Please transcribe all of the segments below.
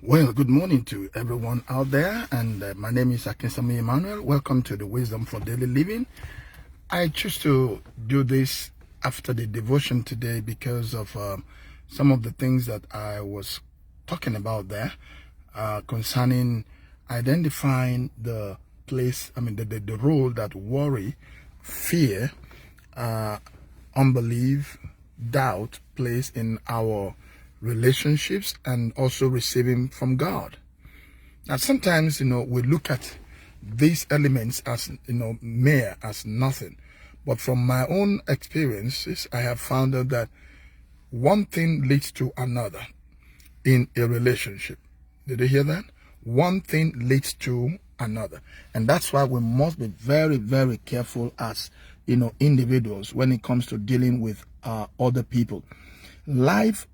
Well, good morning to everyone out there, and my name is Akinsami Emmanuel. Welcome to the Wisdom for Daily Living. I choose to do this after the devotion today because of some of the things that I was talking about there concerning identifying the place, the role that worry, fear, unbelief, doubt plays in our relationships and also receiving from God. Now, sometimes, we look at these elements as, mere, as nothing. But from my own experiences, I have found out that one thing leads to another in a relationship. Did you hear that? One thing leads to another. And that's why we must be very, very careful as, individuals when it comes to dealing with other people. Life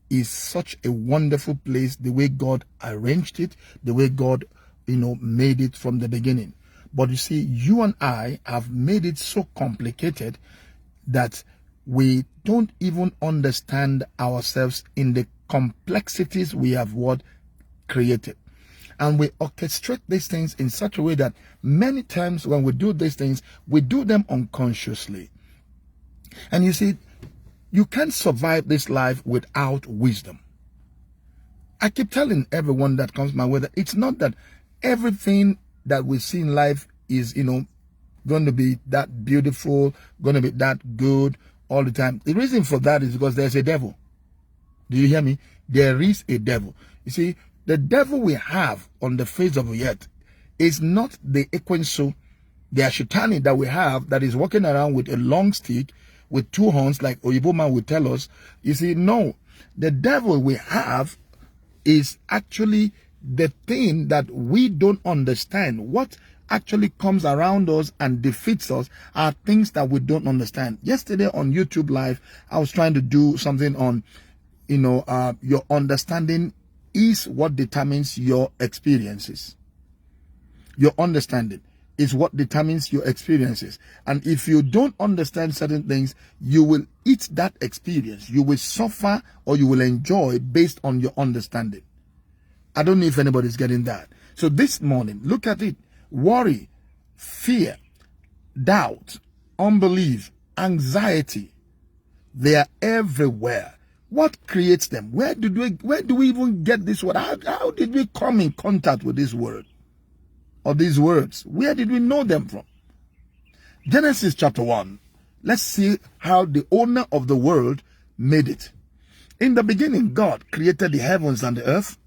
is such a wonderful place, the way God arranged it, the way God, made it from the beginning. But you see, you and I have made it so complicated that we don't even understand ourselves in the complexities we have created. And we orchestrate these things in such a way that many times when we do these things, we do them unconsciously. And you see, you can't survive this life without wisdom. I keep telling everyone that comes my way that it's not that everything that we see in life is, going to be that beautiful, going to be that good all the time. The reason for that is because there's a devil. Do you hear me? There is a devil. You see, the devil we have on the face of the earth is not the Ekwensu, the Ashitani that we have that is walking around with a long stick with two horns, like Oyibo man will tell us. You see, no, the devil we have is actually the thing that we don't understand. What actually comes around us and defeats us are things that we don't understand. Yesterday on YouTube Live, I was trying to do something on, your understanding is what determines your experiences. Your understanding is what determines your experiences. And if you don't understand certain things, you will eat that experience. You will suffer or you will enjoy based on your understanding. I don't know if anybody's getting that. So this morning, look at it. Worry, fear, doubt, unbelief, anxiety, they are everywhere. What creates them? Where do we even get this word? How did we come in contact with this word? Or these words? Where did we know them from? Genesis chapter 1. Let's see how the owner of the world made it. In the beginning, God created the heavens and the earth.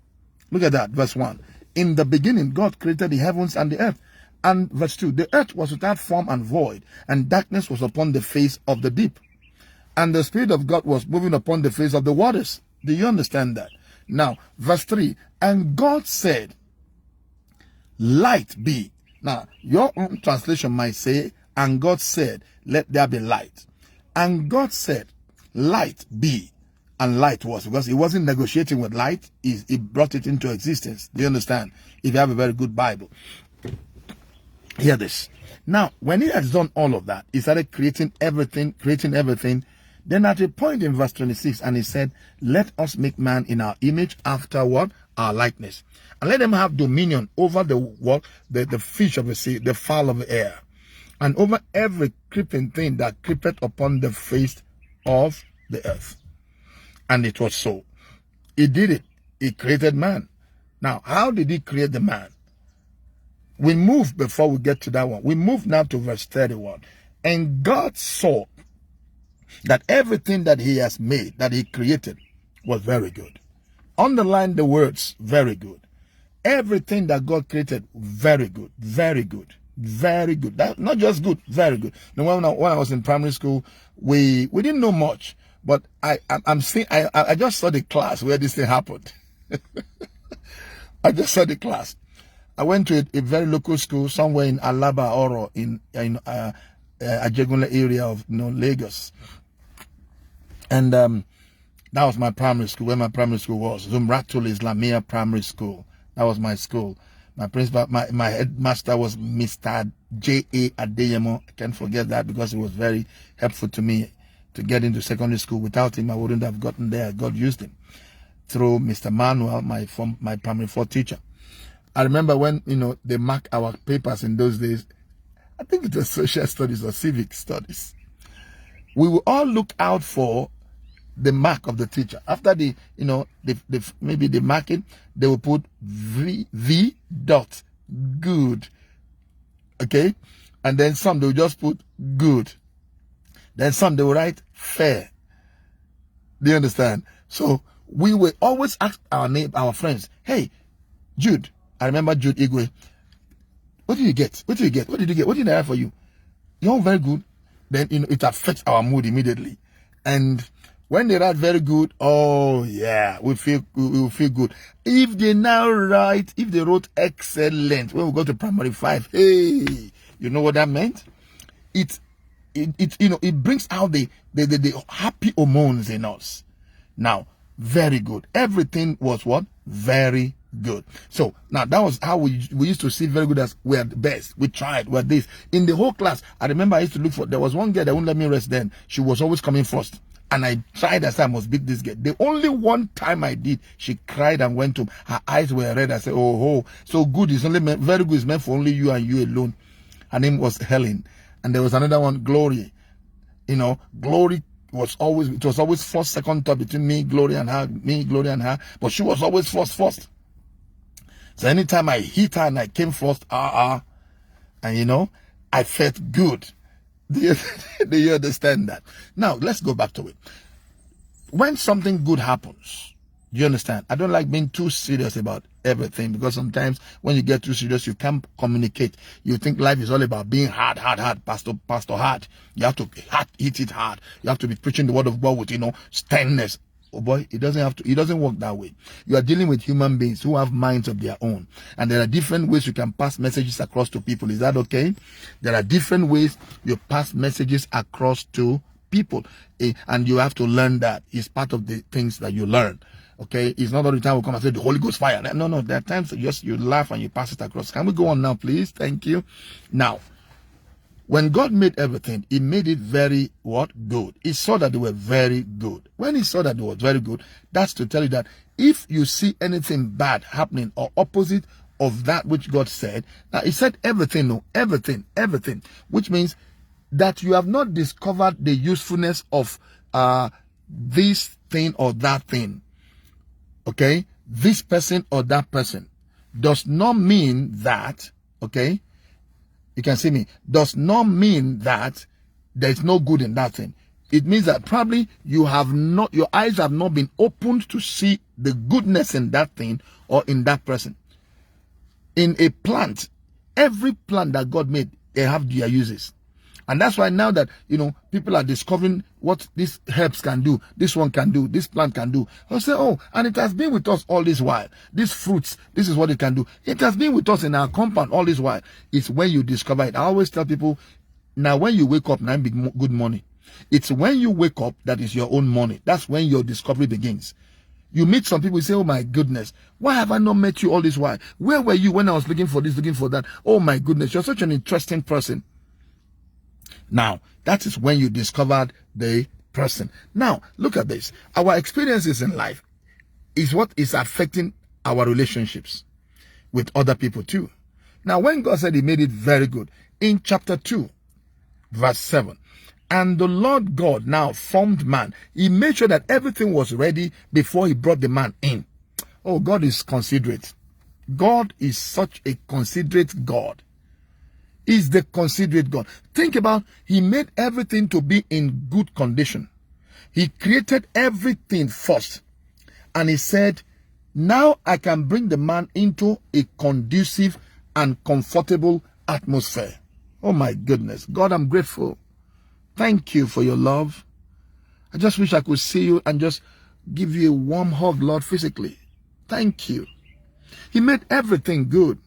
Look at that, verse 1. In the beginning, God created the heavens and the earth. And verse 2, the earth was without form and void, and darkness was upon the face of the deep. And the Spirit of God was moving upon the face of the waters. Do you understand that? Now, verse 3, and God said, light be. Now, your own translation might say, and God said, let there be light. And God said, light be. And light was, because he wasn't negotiating with light, he brought it into existence. Do you understand? If you have a very good Bible. Hear this. Now, when he has done all of that, he started creating everything. Then at a point in verse 26, and he said, let us make man in our image, after what? Our likeness. And let them have dominion over the fish of the sea, the fowl of the air, and over every creeping thing that creepeth upon the face of the earth. And it was so. He did it. He created man. Now, how did he create the man? We move before we get to that one. We move now to verse 31. And God saw that everything that he has made, that he created, was very good. Underline the words, very good. Everything that God created, very good, very good, very good. That, not just good, very good. Now, when I was in primary school, we didn't know much, but I just saw the class where this thing happened. I just saw the class. I went to a very local school somewhere in Alaba Oro in Ajegunle area of Lagos, and that was my primary school. Where my primary school was, Zumratul Islamia Primary School. That was my school. My principal, my headmaster was Mr. J.A. Adeyemo. I can't forget that because he was very helpful to me to get into secondary school. Without him, I wouldn't have gotten there. God used him. through Mr. Manuel, my primary 4 teacher. I remember when, they mark our papers in those days. I think it was social studies or civic studies. We will all look out for the mark of the teacher. After maybe the marking, they will put V dot good. Okay? And then some they will just put good. Then some they will write fair. Do you understand? So we will always ask our friends, hey, Jude. I remember Jude Igwe. What did you get? What did you get? What did you get? What did I have for you? You're very good. Then it affects our mood immediately. And when they write very good, oh yeah, we will feel good. If they wrote excellent when we go to primary 5, hey, you know what that meant? It brings out the happy hormones in us. Now, very good. Everything was what? Very good. So now that was how we used to see very good as we are the best. We tried, we're this. In the whole class, I remember I used to look for, there was one girl that wouldn't let me rest then. She was always coming first. And I tried as I must beat this girl. The only one time I did, she cried and went home. Her eyes were red. I said, oh, so good is only meant, very good is meant for only you and you alone. Her name was Helen. And there was another one, Glory. Glory was always first, second, third between me, Glory and her. But she was always first. So anytime I hit her and I came first, and I felt good. Do you understand that? Now, let's go back to it. When something good happens, do you understand? I don't like being too serious about everything, because sometimes when you get too serious, you can't communicate. You think life is all about being hard, pastor hard. You have to hit it hard. You have to be preaching the word of God with, sternness. Oh boy, it doesn't work that way. You are dealing with human beings who have minds of their own. And there are different ways you can pass messages across to people. Is that okay? There are different ways you pass messages across to people. And you have to learn that. It's part of the things that you learn. Okay? It's not all the time we come and say the Holy Ghost fire. No. There are times that you laugh and you pass it across. Can we go on now, please? Thank you. Now, when God made everything, he made it very, good. He saw that they were very good. When he saw that they were very good, that's to tell you that if you see anything bad happening or opposite of that which God said, now he said everything, which means that you have not discovered the usefulness of this thing or that thing. Okay? This person or that person does not mean that, okay? You can see me. Does not mean that there's no good in that thing. It means that probably your eyes have not been opened to see the goodness in that thing or in that person. In a plant, every plant that God made, they have their uses. And that's why now that, people are discovering what these herbs can do, this one can do, this plant can do. I'll say, and it has been with us all this while. These fruits, this is what it can do. It has been with us in our compound all this while. It's when you discover it. I always tell people, now when you wake up, now be good morning. It's when you wake up that is your own morning. That's when your discovery begins. You meet some people, you say, oh my goodness, why have I not met you all this while? Where were you when I was looking for this, looking for that? Oh my goodness, you're such an interesting person. Now, that is when you discovered the person. Now, look at this. Our experiences in life is what is affecting our relationships with other people too. Now, when God said he made it very good, in chapter 2, verse 7, and the Lord God now formed man. He made sure that everything was ready before he brought the man in. Oh, God is considerate. God is such a considerate God. Is the considerate God. Think about, he made everything to be in good condition. He created everything first. And he said, now I can bring the man into a conducive and comfortable atmosphere. Oh my goodness. God, I'm grateful. Thank you for your love. I just wish I could see you and just give you a warm hug, Lord, physically. Thank you. He made everything good.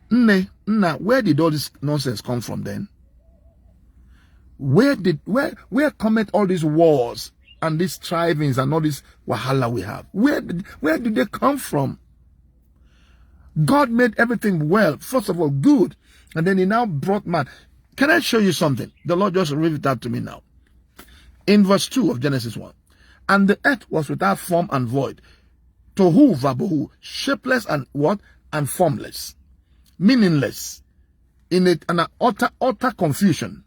Where did all this nonsense come from then? Where come all these wars and these strivings and all this wahala we have? Where did they come from? God made everything well. First of all, good. And then he now brought man. Can I show you something? The Lord just revealed that to me now. In verse 2 of Genesis 1. And the earth was without form and void. Tohu vabohu, shapeless and what? And formless. Meaningless. In an utter confusion.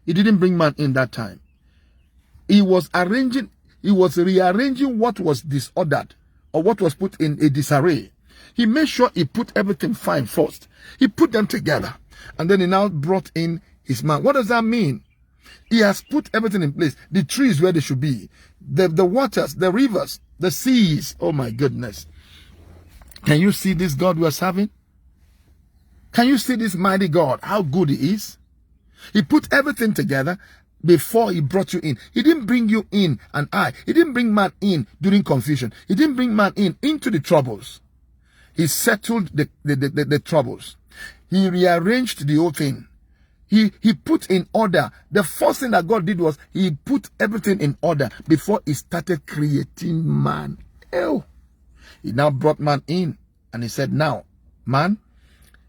He didn't bring man in that time. He was rearranging what was disordered or what was put in a disarray. He made sure he put everything fine first. He put them together. And then he now brought in his man. What does that mean? He has put everything in place. The trees where they should be. The waters, the rivers, the seas. Oh my goodness. Can you see this God we are serving? Can you see this mighty God? How good he is? He put everything together before he brought you in. He didn't bring you in He didn't bring man in during confusion. He didn't bring man in into the troubles. He settled the troubles. He rearranged the whole thing. He put in order. The first thing that God did was he put everything in order before he started creating man. Ew. He now brought man in and he said, now, man,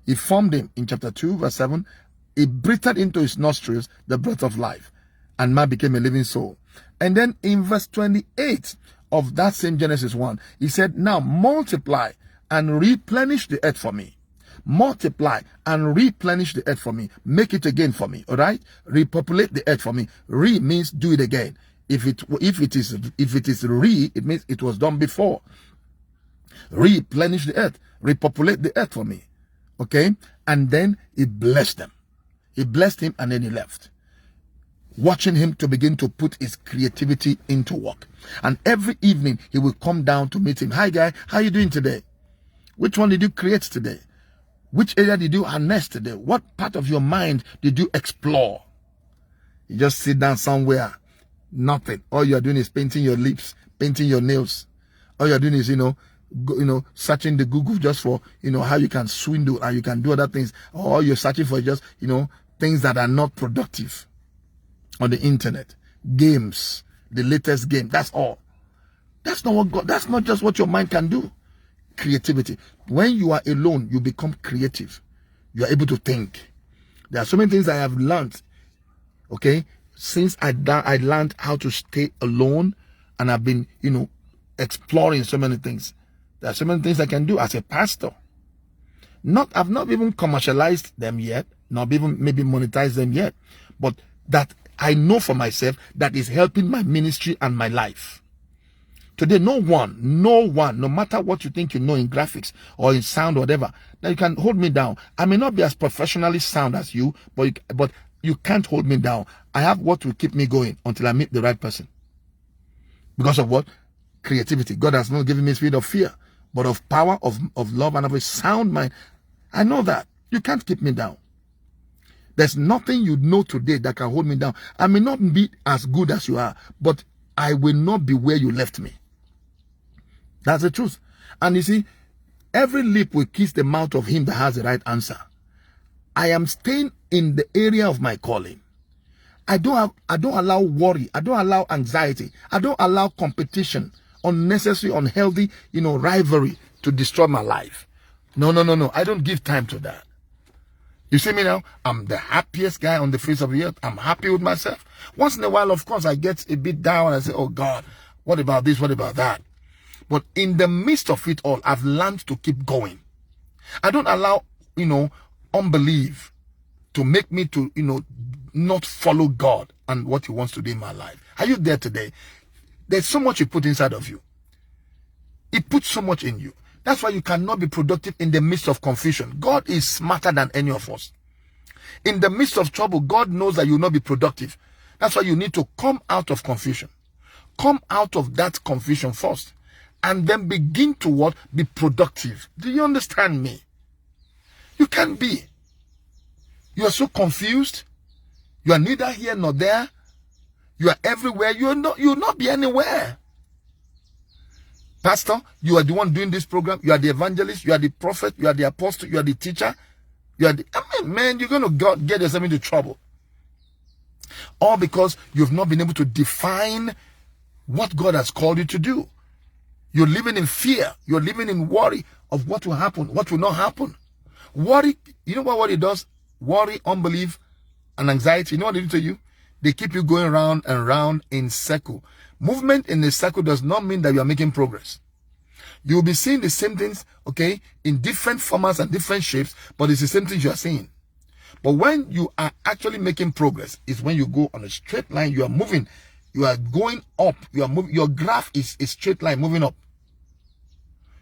he formed him in chapter 2, verse 7. He breathed into his nostrils the breath of life, and man became a living soul. And then in verse 28 of that same Genesis 1, he said, now multiply and replenish the earth for me. Multiply and replenish the earth for me. Make it again for me. All right? Repopulate the earth for me. Re means do it again. If it is re, it means it was done before. Replenish the earth. Repopulate the earth for me. Okay? And then he blessed them. He blessed him and then he left. Watching him to begin to put his creativity into work. And every evening he will come down to meet him. Hi guy, how you doing today? Which one did you create today? Which area did you harness today? What part of your mind did you explore? You just sit down somewhere. Nothing. All you're doing is painting your lips, painting your nails. All you're doing is, searching the Google just for, how you can swindle and you can do other things. Or you're searching for just, things that are not productive on the internet. Games, the latest game. That's all. That's not just what your mind can do. Creativity. When you are alone, you become creative. You are able to think. There are so many things I have learned. Okay. Since I learned how to stay alone and I've been, exploring so many things. There are so many things I can do as a pastor. I've not even commercialized them yet, not even maybe monetized them yet, but that I know for myself that is helping my ministry and my life. Today, no one, no matter what you think you know in graphics or in sound or whatever, that you can hold me down. I may not be as professionally sound as you, but you can't hold me down. I have what will keep me going until I meet the right person. Because of what? Creativity. God has not given me a spirit of fear, but of power, of love, and of a sound mind. I know that. You can't keep me down. There's nothing you know today that can hold me down. I may not be as good as you are, but I will not be where you left me. That's the truth. And you see, every lip will kiss the mouth of him that has the right answer. I am staying in the area of my calling. I don't allow worry. I don't allow anxiety. I don't allow competition, unnecessary, unhealthy, rivalry to destroy my life. No. I don't give time to that. You see me now? I'm the happiest guy on the face of the earth. I'm happy with myself. Once in a while, of course, I get a bit down and I say, oh God, what about this? What about that? But in the midst of it all, I've learned to keep going. I don't allow, unbelief to make me to, not follow God and what he wants to do in my life. Are you there today? There's so much he put inside of you. He put so much in you. That's why you cannot be productive in the midst of confusion. God is smarter than any of us. In the midst of trouble, God knows that you will not be productive. That's why you need to come out of confusion. Come out of that confusion first. And then begin to what? Be productive. Do you understand me? You can't be. You are so confused. You are neither here nor there. You are everywhere. You will not be anywhere. Pastor, you are the one doing this program. You are the evangelist. You are the prophet. You are the apostle. You are the teacher. You're going to get yourself into trouble. All because you've not been able to define what God has called you to do. You're living in fear. You're living in worry of what will happen, what will not happen. Worry, you know what worry does? Worry, unbelief, and anxiety. You know what they do to you? They keep you going round and round in circle. Movement in a circle does not mean that you are making progress. You will be seeing the same things, okay, in different formats and different shapes, but it's the same things you are seeing. But when you are actually making progress, is when you go on a straight line, you are moving, you are going up, you are moving, your graph is a straight line moving up.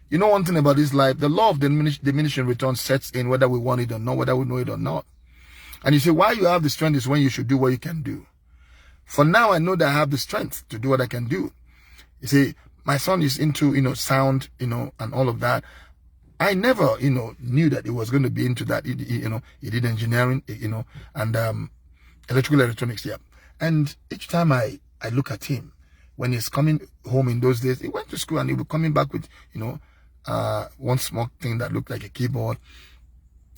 You know one thing about this life, the law of diminishing returns sets in whether we want it or not, whether we know it or not. And you say, why you have the strength is when you should do what you can do. For now, I know that I have the strength to do what I can do. You see, my son is into, sound, and all of that. I never, knew that he was going to be into that. He did engineering, and electrical electronics, yeah. And each time I look at him, when he's coming home in those days, he went to school and he was coming back with, one small thing that looked like a keyboard.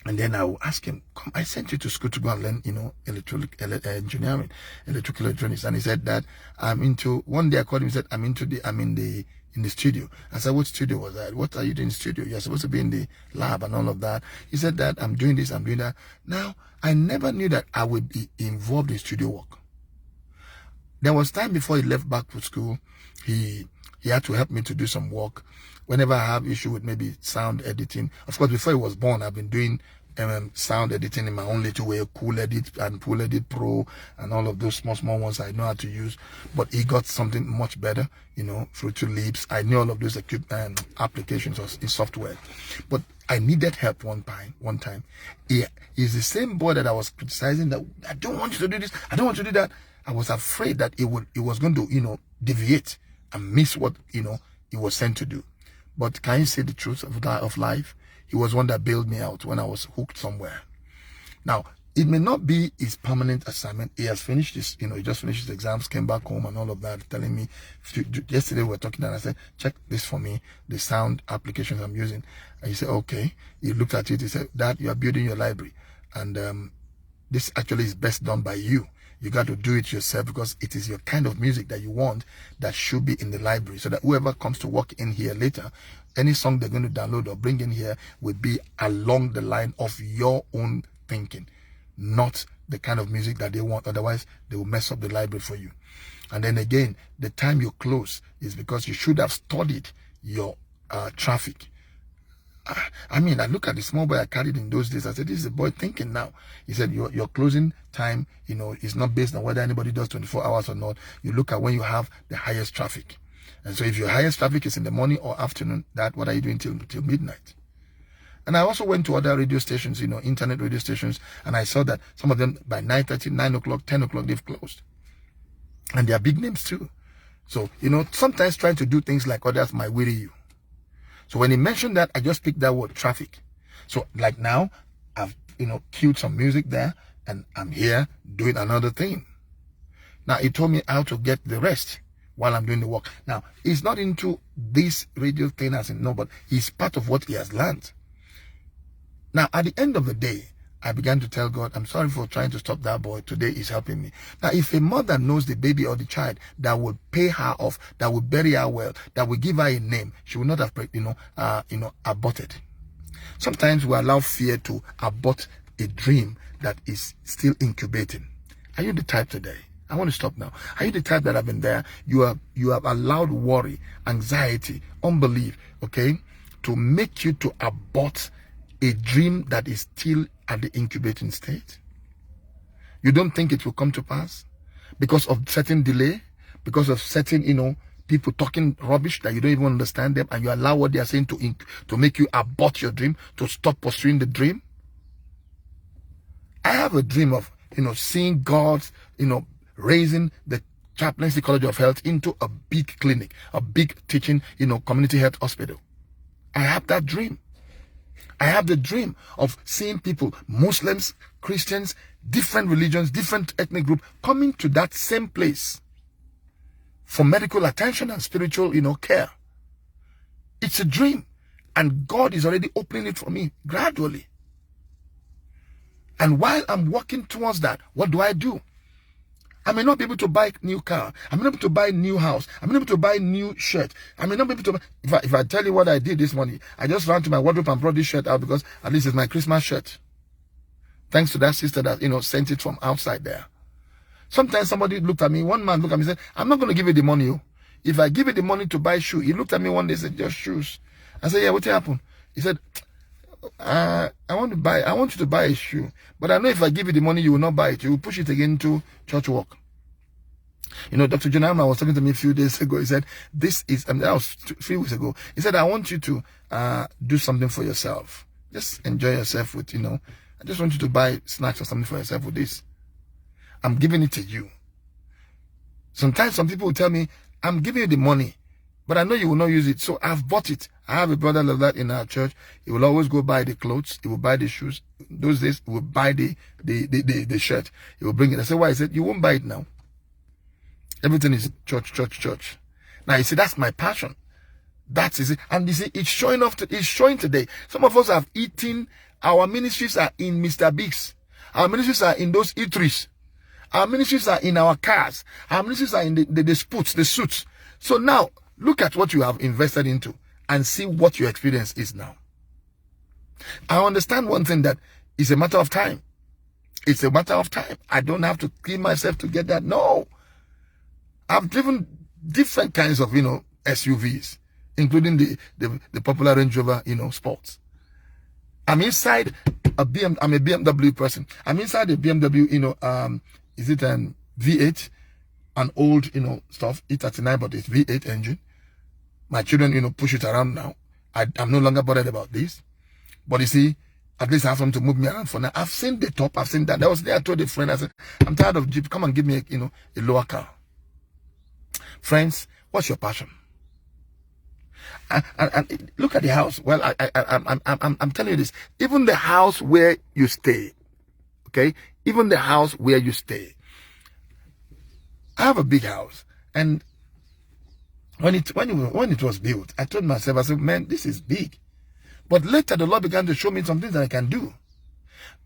And then I will ask him, come, I sent you to school to go and learn, engineering, electrical electronics. And he said that one day I called him and said, I'm in the studio. I said, what studio was that? What are you doing in the studio? You're supposed to be in the lab and all of that. He said that I'm doing this, I'm doing that. Now, I never knew that I would be involved in studio work. There was time before he left back to school, he had to help me to do some work. Whenever I have issue with maybe sound editing, of course, before he was born, I've been doing sound editing in my own little way, Cool Edit and Cool Edit Pro and all of those small ones I know how to use. But he got something much better, Fruity Loops. I knew all of those applications in software. But I needed help one time. He's the same boy that I was criticizing that I don't want you to do this, I don't want you to do that. I was afraid that it was going to, deviate and miss what, he was sent to do. But can you say the truth of life? He was one that bailed me out when I was hooked somewhere. Now, it may not be his permanent assignment. He has finished his, he just finished his exams, came back home and all of that, telling me, yesterday we were talking and I said, check this for me, the sound applications I'm using. And he said, okay. He looked at it, he said, Dad, you are building your library. And this actually is best done by you. You got to do it yourself because it is your kind of music that you want that should be in the library so that whoever comes to work in here later, any song they're going to download or bring in here will be along the line of your own thinking, not the kind of music that they want. Otherwise, they will mess up the library for you. And then again, the time you close is because you should have studied your traffic. I mean, I look at the small boy I carried in those days. I said, this is a boy thinking now. He said, your closing time, is not based on whether anybody does 24 hours or not. You look at when you have the highest traffic. And so if your highest traffic is in the morning or afternoon, what are you doing till midnight? And I also went to other radio stations, internet radio stations, and I saw that some of them by 9:30, 9 o'clock, 10 o'clock, they've closed. And they are big names too. So, sometimes trying to do things like others might weary you. So when he mentioned that, I just picked that word, traffic. So like now, I've, queued some music there and I'm here doing another thing. Now he told me how to get the rest while I'm doing the work. Now, he's not into this radio thing as in no, but he's part of what he has learned. Now, at the end of the day, I began to tell God, I'm sorry for trying to stop that boy. Today he's helping me. Now, if a mother knows the baby or the child that will pay her off, that will bury her well, that will give her a name, she will not have, aborted. Sometimes we allow fear to abort a dream that is still incubating. Are you the type today? I want to stop now. Are you the type that have been there? You have allowed worry, anxiety, unbelief, okay, to make you to abort a dream that is still at the incubating state? You don't think it will come to pass because of certain delay, because of certain, people talking rubbish that you don't even understand them, and you allow what they are saying to make you abort your dream, to stop pursuing the dream? I have a dream of, seeing God, raising the Chaplaincy College of Health into a big clinic, a big teaching, community health hospital. I have that dream. I have the dream of seeing people, Muslims, Christians, different religions, different ethnic groups, coming to that same place for medical attention and spiritual, care. It's a dream. And God is already opening it for me gradually. And while I'm working towards that, what do? I may not be able to buy a new car. I may not be able to buy a new house. I may not be able to buy a new shirt. I may not be able to buy... If I tell you what I did this morning, I just ran to my wardrobe and brought this shirt out because at least it's my Christmas shirt. Thanks to that sister that, sent it from outside there. Sometimes somebody looked at me, one man looked at me and said, I'm not going to give you the money. if I give you the money to buy shoe, he looked at me one day and said, just shoes. I said, yeah, what happened? He said, I want you to buy a shoe, but I know if I give you the money, you will not buy it. You will push it again to church work. You know, Dr. John Alma was talking to me a few days ago. He said, this is, that was 3 weeks ago. He said, I want you to do something for yourself. Just enjoy yourself with, you know, I just want you to buy snacks or something for yourself with this. I'm giving it to you. Sometimes some people will tell me, I'm giving you the money, but I know you will not use it, so I've bought it. I have a brother like that in our church. He will always go buy the clothes. He will buy the shoes. Those days, he will buy the shirt. He will bring it. I said, why? He said, you won't buy it now. Everything is church, church, church. Now, you see, that's my passion. That is it. And you see, it's showing off. It's showing today. Some of us have eaten. Our ministries are in Mr. Biggs. Our ministries are in those eateries. Our ministries are in our cars. Our ministries are in the sports, the suits. So now, look at what you have invested into and see what your experience is now. I understand one thing, that it's a matter of time. It's a matter of time. I don't have to kill myself to get that. No. I've driven different kinds of, you know, SUVs, including the popular Range Rover, you know, sports. I'm inside a I'm a BMW person. I'm inside a BMW, you know, is it an V8? An old, you know, stuff, E39, but it's V8 engine. My children, you know, push it around now. I'm no longer bothered about this. But you see, at least I have something to move me around for now. I've seen the top, I've seen that. That was there. I told a friend, I said, I'm tired of Jeep. Come and give me, a, you know, a lower car. Friends, what's your passion? And look at the house. Well, I'm telling you this. Even the house where you stay, okay? Even the house where you stay. I have a big house, and when it was built, I told myself, I said, man, this is big. But later, the Lord began to show me some things that I can do.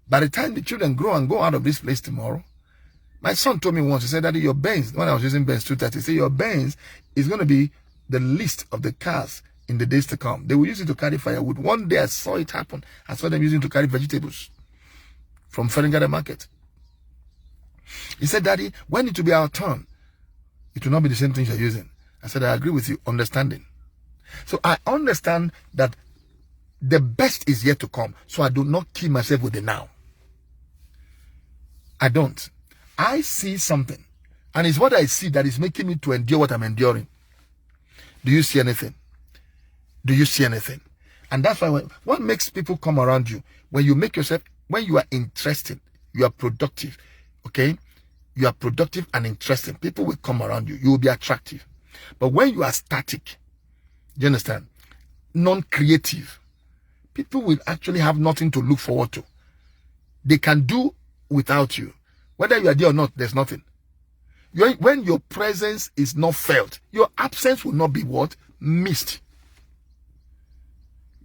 By the time the children grow and go out of this place tomorrow, my son told me once, he said, Daddy, your Benz, when I was using Benz 230, he said, your Benz is going to be the least of the cars in the days to come. They will use it to carry firewood. One day I saw it happen. I saw them using it to carry vegetables from Ferengada Market. He said, Daddy, when it will be our turn, it will not be the same things you're using. I said, I agree with you, understanding. So I understand that the best is yet to come. So I do not kill myself with the now. I don't. I see something. And it's what I see that is making me to endure what I'm enduring. Do you see anything? Do you see anything? And that's why what makes people come around you, when you make yourself, when you are interested, you are productive, okay? You are productive and interesting. People will come around you. You will be attractive. But when you are static, you understand? Non-creative, people will actually have nothing to look forward to. They can do without you. Whether you are there or not, there's nothing. When your presence is not felt, your absence will not be what? Missed.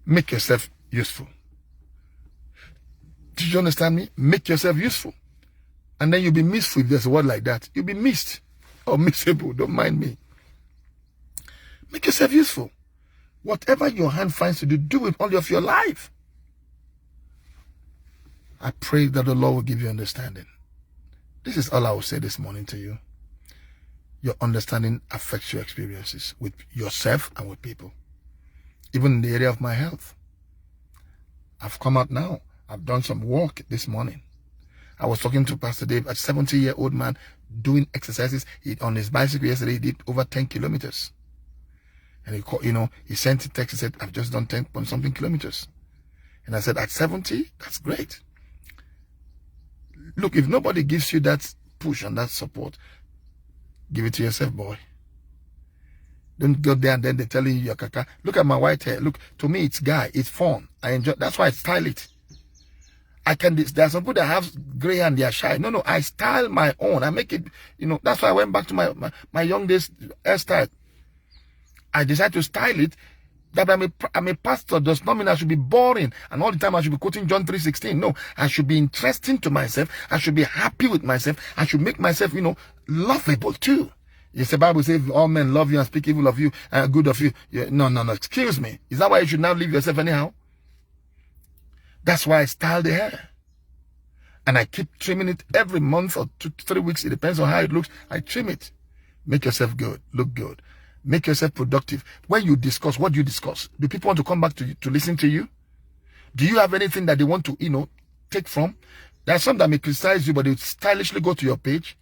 Make yourself useful. Did you understand me? Make yourself useful. And then you'll be missed if there's a word like that. You'll be missed or miserable. Don't mind me. Make yourself useful. Whatever your hand finds to do, do it all of your life. I pray that the Lord will give you understanding. This is all I will say this morning to you. Your understanding affects your experiences with yourself and with people. Even in the area of my health. I've come out now. I've done some work this morning. I was talking to Pastor Dave, a 70-year-old man doing exercises. On his bicycle yesterday, he did over 10 kilometers. And he called, you know, he sent a text, he said, I've just done 10-something kilometers. And I said, at 70, that's great. Look, if nobody gives you that push and that support, give it to yourself, boy. Don't go there and then they're telling you you're caca. Look at my white hair. Look, to me, it's guy. It's fun. I enjoy. That's why I style it. There are some people that have gray and they are shy. No, I style my own. I make it, you know, that's why I went back to my young days hairstyle. I decided to style it. That I'm a pastor does not mean I should be boring and all the time I should be quoting John 3:16. No, I should be interesting to myself. I should be happy with myself. I should make myself, you know, lovable too. Yes, the Bible says all men love you and speak evil of you and good of you. No. Excuse me. Is that why you should now leave yourself anyhow? That's why I style the hair. And I keep trimming it every month or 2 to 3 weeks. It depends on how it looks. I trim it. Make yourself good. Look good. Make yourself productive. When you discuss, what do you discuss? Do people want to come back to listen to you? Do you have anything that they want to, take from? There are some that may criticize you, but they stylishly go to your page.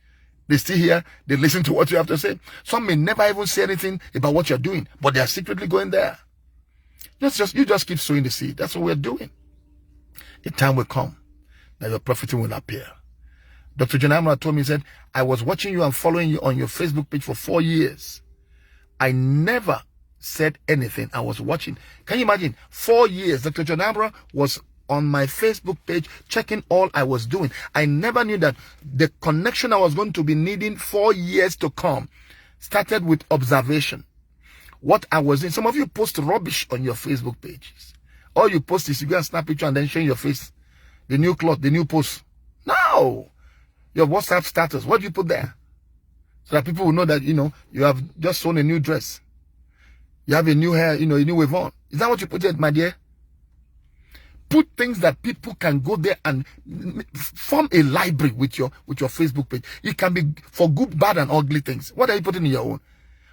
They still hear, they listen to what you have to say. Some may never even say anything about what you're doing, but they are secretly going there. You just keep sowing the seed. That's what we're doing. A time will come that your profiting will appear. Dr. John Amara told me, he said, I was watching you and following you on your Facebook page for 4 years. I never said anything. I was watching. Can you imagine? 4 years, Dr. John Amara was on my Facebook page checking all I was doing. I never knew that the connection I was going to be needing 4 years to come started with observation. What I was in. Some of you post rubbish on your Facebook pages. All you post is you go and snap picture and then show your face. The new cloth, the new post. No! Your WhatsApp status, what do you put there? So that people will know that, you have just sewn a new dress. You have a new hair, a new wave on. Is that what you put there, my dear? Put things that people can go there and form a library with your Facebook page. It can be for good, bad, and ugly things. What are you putting in your own?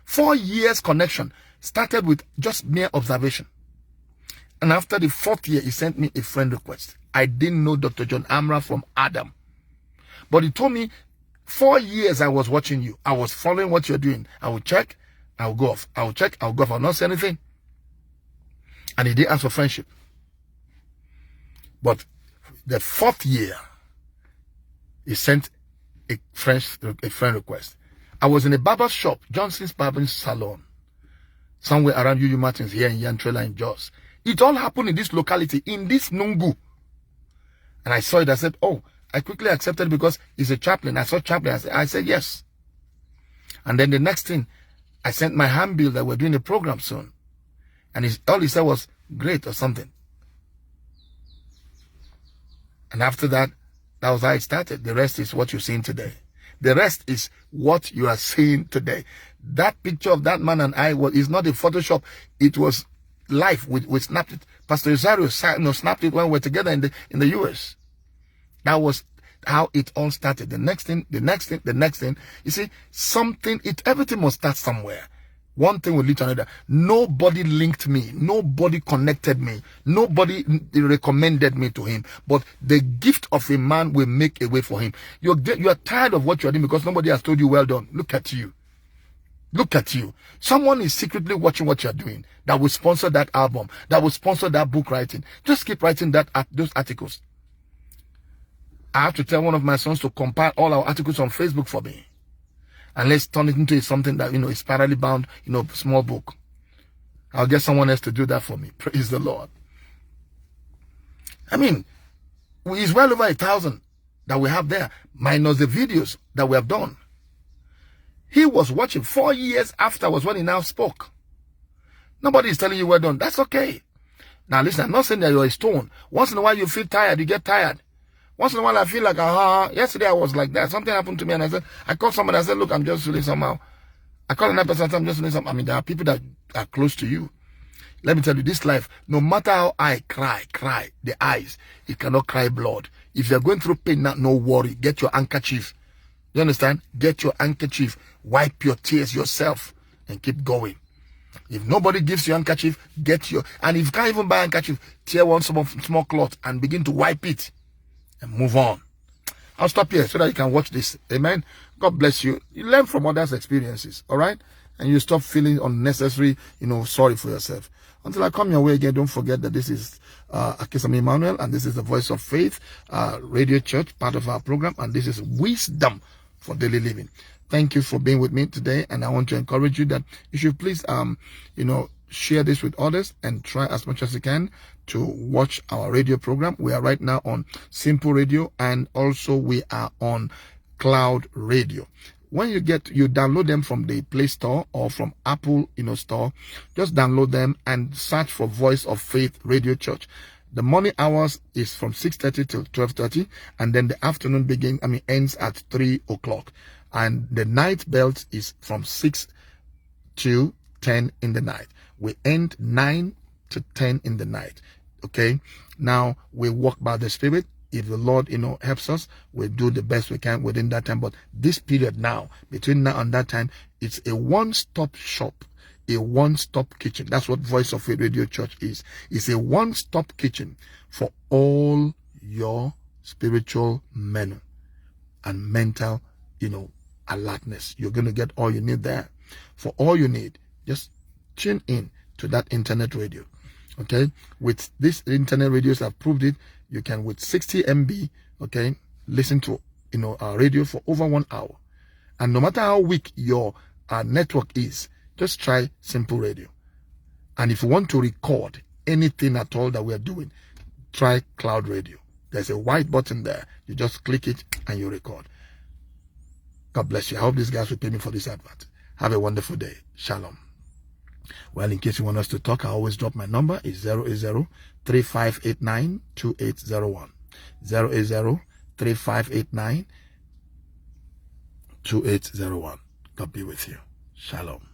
4 years connection started with just mere observation. And after the 4th year, he sent me a friend request. I didn't know Dr. John Amara from Adam. But he told me, 4 years I was watching you. I was following what you're doing. I will check, I will go off. I will check, I will go off. I will not say anything. And he didn't ask for friendship. But the 4th year, he sent a friend request. I was in a barber shop, Johnson's Barber Salon, somewhere around UU Martins here in Yantrela in Jos. It all happened in this locality, in this Nungu. And I saw it, I said, oh, I quickly accepted because he's a chaplain. I saw chaplain, I said yes. And then the next thing, I sent my handbill that we're doing a program soon. And all he said was, great or something. And after that, that was how it started. The rest is what you're seeing today. The rest is what you are seeing today. That picture of that man and I is not a Photoshop. It was live. We snapped it. Pastor Rosario snapped it when we were together in the US. That was how it all started. The next thing. You see, everything must start somewhere. One thing will lead to another. Nobody linked me. Nobody connected me. Nobody recommended me to him. But the gift of a man will make a way for him. You are tired of what you are doing because nobody has told you, well done. Look at you. Look at you. Someone is secretly watching what you are doing that will sponsor that album, that will sponsor that book writing. Just keep writing those articles. I have to tell one of my sons to compile all our articles on Facebook for me. And let's turn it into something that, is parallelly bound, small book. I'll get someone else to do that for me. Praise the Lord. I mean, it's well over 1,000 that we have there, minus the videos that we have done. He was watching 4 years afterwards when he now spoke. Nobody is telling you well done. That's okay. Now listen, I'm not saying that you're a stone. Once in a while you feel tired, you get tired. Once in a while I feel like, yesterday I was like that. Something happened to me and I called somebody, I said, look, I'm just feeling somehow. I called another person, I'm just feeling somehow. I mean, there are people that are close to you. Let me tell you, this life, no matter how I cry, the eyes, it cannot cry blood. If you're going through pain now, no worry. Get your handkerchief. You understand? Get your handkerchief. Wipe your tears yourself and keep going. If nobody gives you handkerchief, and if you can't even buy handkerchief, tear one small cloth and begin to wipe it. And move on. I'll stop here so that you can watch this. Amen. God bless you. You learn from others' experiences. All right. And you stop feeling unnecessary, sorry for yourself. Until I come your way again, don't forget that this is Akisami Emmanuel, and this is the Voice of Faith Radio Church, part of our program, and this is Wisdom for Daily Living. Thank you for being with me today, and I want to encourage you that you should please, share this with others and try as much as you can to watch our radio program. We are right now on Simple Radio, and also we are on Cloud Radio. When you download them from the Play Store or from Apple, Store, just download them and search for Voice of Faith Radio Church. The morning hours is from 6:30 till 12:30, and then the afternoon ends at 3 o'clock. And the night belt is from 6 to 10 in the night. We end 9 to 10 in the night. Okay. Now we walk by the Spirit. If the Lord, helps us, we'll do the best we can within that time. But this period now, between now and that time, it's a one-stop shop. a one-stop kitchen. That's what Voice of Faith Radio Church is. It's a one-stop kitchen for all your spiritual menu and mental, alertness. You're going to get all you need there. For all you need, just tune in to that internet radio. Okay, with this internet radios, I've proved it. You can, with 60 MB, okay, listen to our radio for over 1 hour. And no matter how weak your network is, just try Simple Radio. And if you want to record anything at all that we are doing, try Cloud Radio. There's a white button there. You just click it and you record. God bless you. I hope these guys will pay me for this advert. Have a wonderful day. Shalom. Well, in case you want us to talk, I always drop my number. It's 080-3589-2801. 080-3589-2801. God be with you. Shalom.